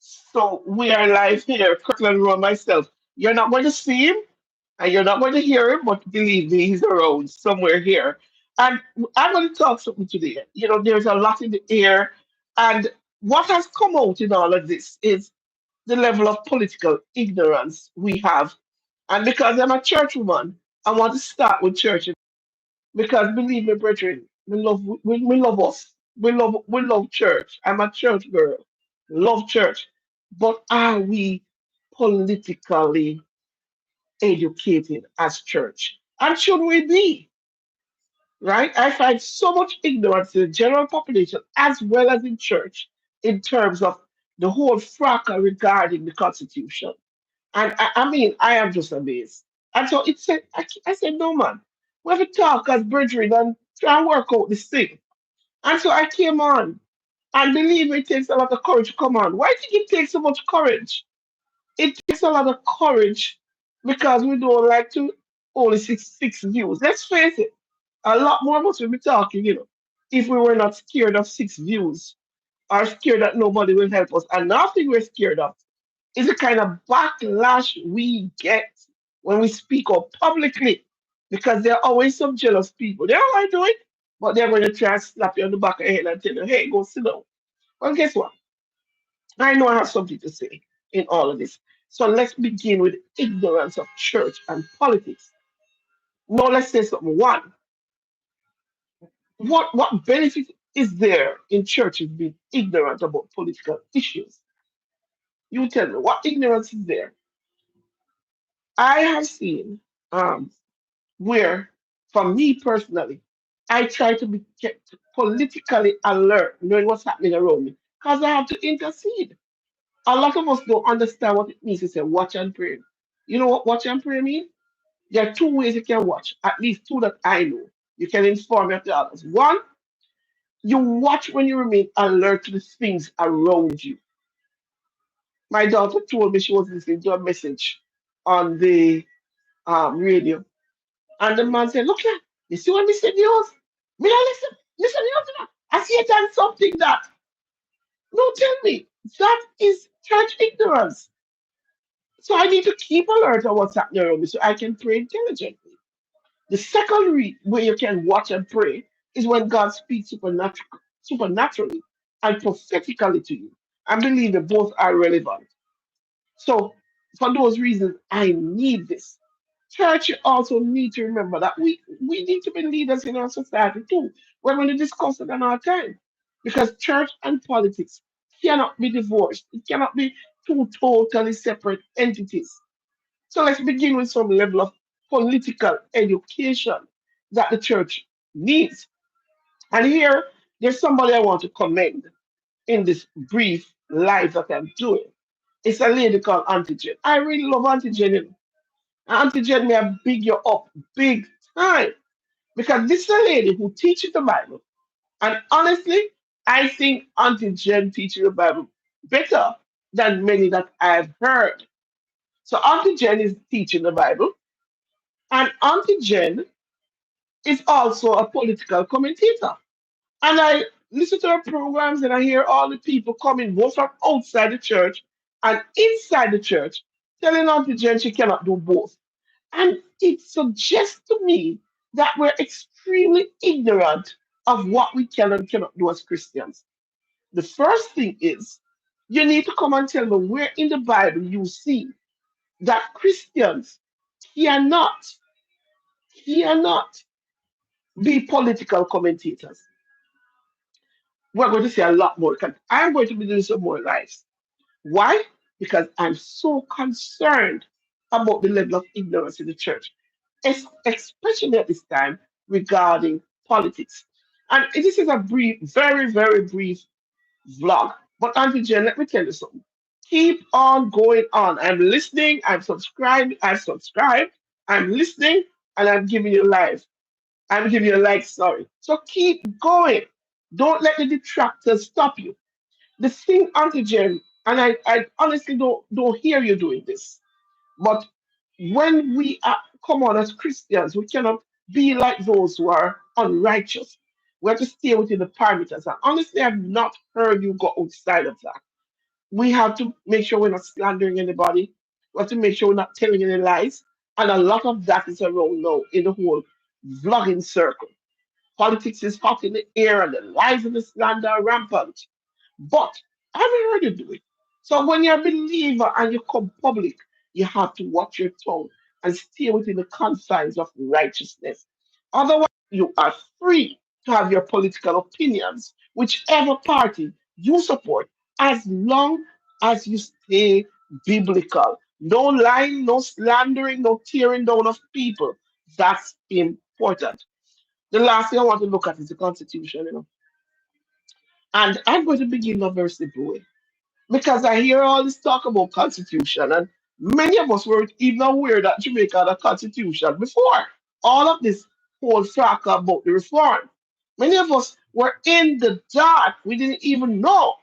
So we are live here, Kirkland Road myself. You're not going to see him and you're not going to hear him, but believe me, he's around somewhere here. And I'm going to talk something today. There's a lot in the air. And what has come out in all of this is the level of political ignorance we have. And because I'm a church woman, I want to start with church. Because believe me, brethren, we love us. We love church. I'm a church girl. Love church. But are we politically educated as church? And should we be? Right? I find so much ignorance in the general population as well as in church in terms of the whole fracas regarding the Constitution. And I mean, I am just amazed. And so it said, I said, no, man, we have to talk as brethren and try and work out this thing. And so I came on. And believe me, it takes a lot of courage to come on. Why do you think it takes so much courage? It takes a lot of courage because we don't like to only six views. Let's face it, a lot more of us would be talking, if we were not scared of six views or scared that nobody will help us. And nothing we're scared of is the kind of backlash we get when we speak up publicly because there are always some jealous people. They don't want to do it, but they're going to try and slap you on the back of the head and tell you, hey, go sit down. Well, guess what? I know I have something to say in all of this. So let's begin with ignorance of church and politics. Now let's say something. One, what benefit is there in churches being ignorant about political issues? You tell me, what ignorance is there? I have seen um, where, for me personally, I try to be kept politically alert, knowing what's happening around me, because I have to intercede. A lot of us don't understand what it means to say watch and pray. You know what watch and pray mean? There are two ways you can watch, at least two that I know. You can inform of the others. One, you watch when you remain alert to the things around you. My daughter told me she was listening to a message on the radio, and the man said, "Look here, you see what Mr. News? Me not listen, listen, to that. I see it done something that." No, tell me, that is church ignorance. So I need to keep alert on what's happening around me so I can pray intelligently. The second way you can watch and pray is when God speaks supernaturally and prophetically to you. I believe that both are relevant. So for those reasons, I need this. Church also need to remember that we need to be leaders in our society too. We're going to discuss it in our time. Because church and politics cannot be divorced. It cannot be two totally separate entities. So let's begin with some level of political education that the church needs. And here, there's somebody I want to commend in this brief live that I'm doing. It's a lady called Auntie Jen. I really love Auntie Jen. Auntie Jen may I big you up big time because this is a lady who teaches the Bible. And honestly, I think Auntie Jen teaches the Bible better than many that I've heard. So Auntie Jen is teaching the Bible, and Auntie Jen is also a political commentator. And I listen to her programs and I hear all the people coming both from outside the church and inside the church telling Auntie Jen she cannot do both. And it suggests to me that we're extremely ignorant of what we can and cannot do as Christians. The first thing is you need to come and tell me where in the Bible you see that Christians cannot, cannot be political commentators. We're going to see a lot more. I'm going to be doing some more lives. Why? Because I'm so concerned about the level of ignorance in the church, especially at this time regarding politics. And this is a brief, very, very brief vlog. But Auntie Jen, let me tell you something. Keep on going on. I'm listening. I'm subscribed. I'm listening, and I'm giving you live. I'm giving you a like, sorry. So keep going. Don't let the detractors stop you. The thing, Auntie Jen, and I honestly don't hear you doing this. But when we come on as Christians, we cannot be like those who are unrighteous. We have to stay within the parameters. And honestly, I've not heard you go outside of that. We have to make sure we're not slandering anybody. We have to make sure we're not telling any lies. And a lot of that is around now in the whole vlogging circle. Politics is hot in the air and the lies and the slander are rampant. But I haven't heard you do it. So when you're a believer and you come public, you have to watch your tongue and stay within the confines of righteousness. Otherwise, you are free to have your political opinions, whichever party you support, as long as you stay biblical. No lying, no slandering, no tearing down of people. That's important. The last thing I want to look at is the Constitution. And I'm going to begin in a very simple way because I hear all this talk about constitution, and many of us weren't even aware that Jamaica had a constitution before all of this whole fracas about the reform. Many of us were in the dark. We didn't even know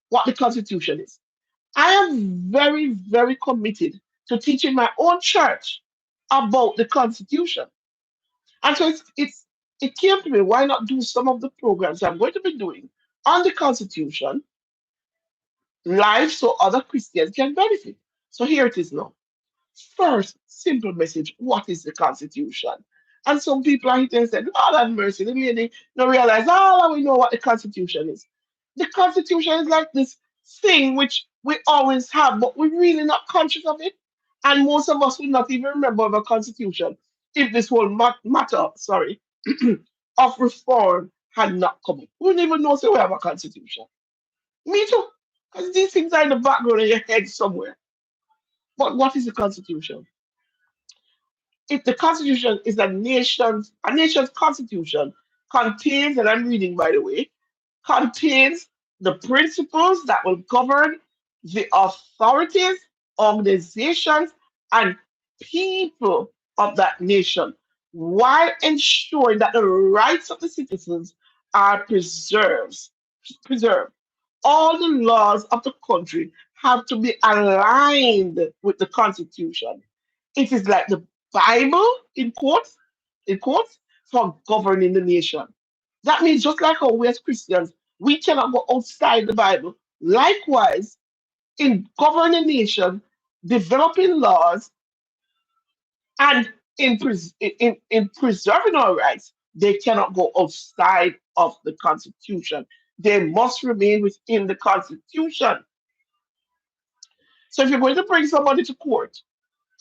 what the constitution is. I am very, very committed to teaching my own church about the constitution. And so it came to me, why not do some of the programs I'm going to be doing on the constitution live so other Christians can benefit. So here it is now. First, simple message. What is the Constitution? And some people are here and said, Lord have mercy. The lady don't realize all we know what the Constitution is. The Constitution is like this thing which we always have, but we're really not conscious of it. And most of us will not even remember the Constitution if this whole matter, sorry, of reform had not come up. We wouldn't even know so we have a Constitution. Me too. Because these things are in the background of your head somewhere. But what is the Constitution? If the Constitution is a nation's constitution contains, and I'm reading by the way, contains the principles that will govern the authorities, organizations, and people of that nation while ensuring that the rights of the citizens are preserved. All the laws of the country have to be aligned with the Constitution. It is like the Bible in quotes, for governing the nation. That means just like how we as Christians, we cannot go outside the Bible. Likewise, in governing nation, developing laws, and in preserving our rights, they cannot go outside of the Constitution. They must remain within the Constitution. So if you're going to bring somebody to court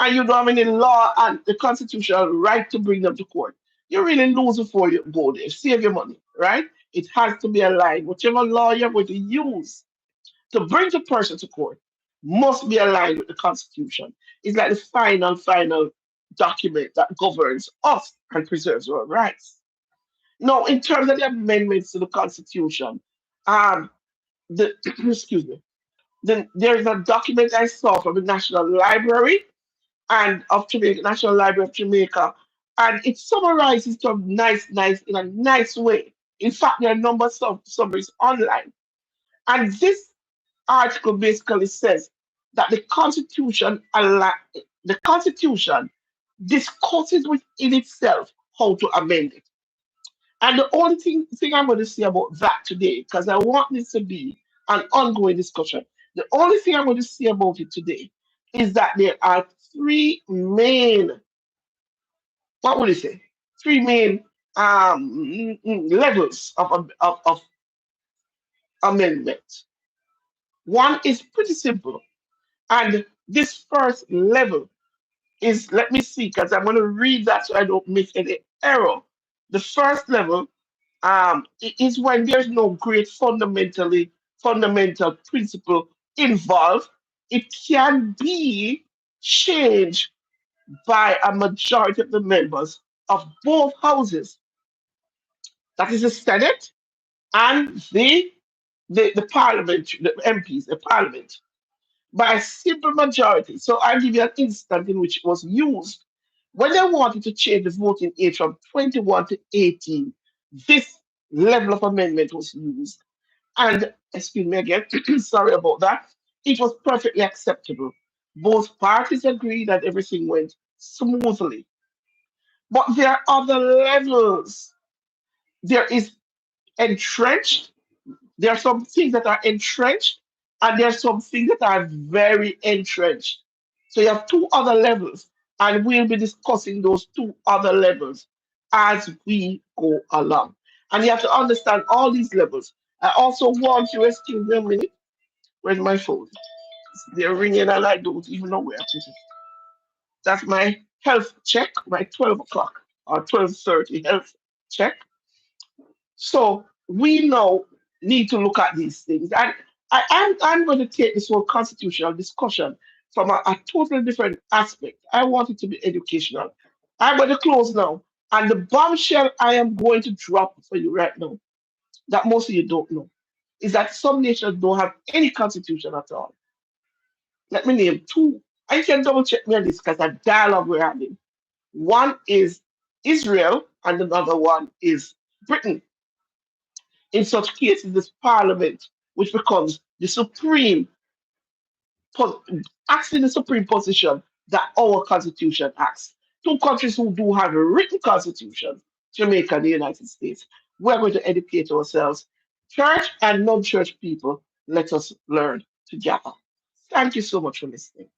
and you don't have any law and the constitutional right to bring them to court, you really lose before you go there. Save your money, right? It has to be aligned. Whichever law you're going to use to bring the person to court must be aligned with the Constitution. It's like the final document that governs us and preserves our rights. Now, in terms of the amendments to the Constitution, um, excuse me, then there's a document I saw from the National Library and of Jamaica, National Library of Jamaica, and it summarizes some nice in a nice way. In fact, there are a number of summaries online, and this article basically says that the Constitution discusses within itself how to amend it. And the only thing I'm going to say about that today, because I want this to be an ongoing discussion, the only thing I'm going to say about it today is that there are three main, what would you say? Three main levels of amendment. One is pretty simple. And this first level is, let me see, because I'm going to read that so I don't make any error. The first level is when there's no great fundamental principle involved. It can be changed by a majority of the members of both houses. That is the Senate and the Parliament, the MPs, the Parliament, by a simple majority. So I'll give you an instance in which it was used. When they wanted to change the voting age from 21 to 18, this level of amendment was used. And, excuse me again, sorry about that, it was perfectly acceptable. Both parties agreed that everything went smoothly. But there are other levels. There is entrenched, there are some things that are entrenched, And there's some things that are very entrenched. So you have two other levels, and we'll be discussing those two other levels as we go along. And you have to understand all these levels. I also want you, excuse me a minute, where's my phone? They're ringing and I don't even know where I put it. That's my health check, my 12 o'clock or 12:30 health check. So we now need to look at these things. And I'm going to take this whole constitutional discussion from a totally different aspect. I want it to be educational. I'm going to close now. And the bombshell I am going to drop for you right now, that most of you don't know, is that some nations don't have any constitution at all. Let me name two. I can double check me on this because a dialogue we're having. One is Israel, and another one is Britain. In such cases, this parliament, which becomes the supreme, po- actually the supreme position that our constitution acts. Two countries who do have a written constitution, Jamaica and the United States. We're going to educate ourselves. Church and non-church people, let us learn together. Thank you so much for listening.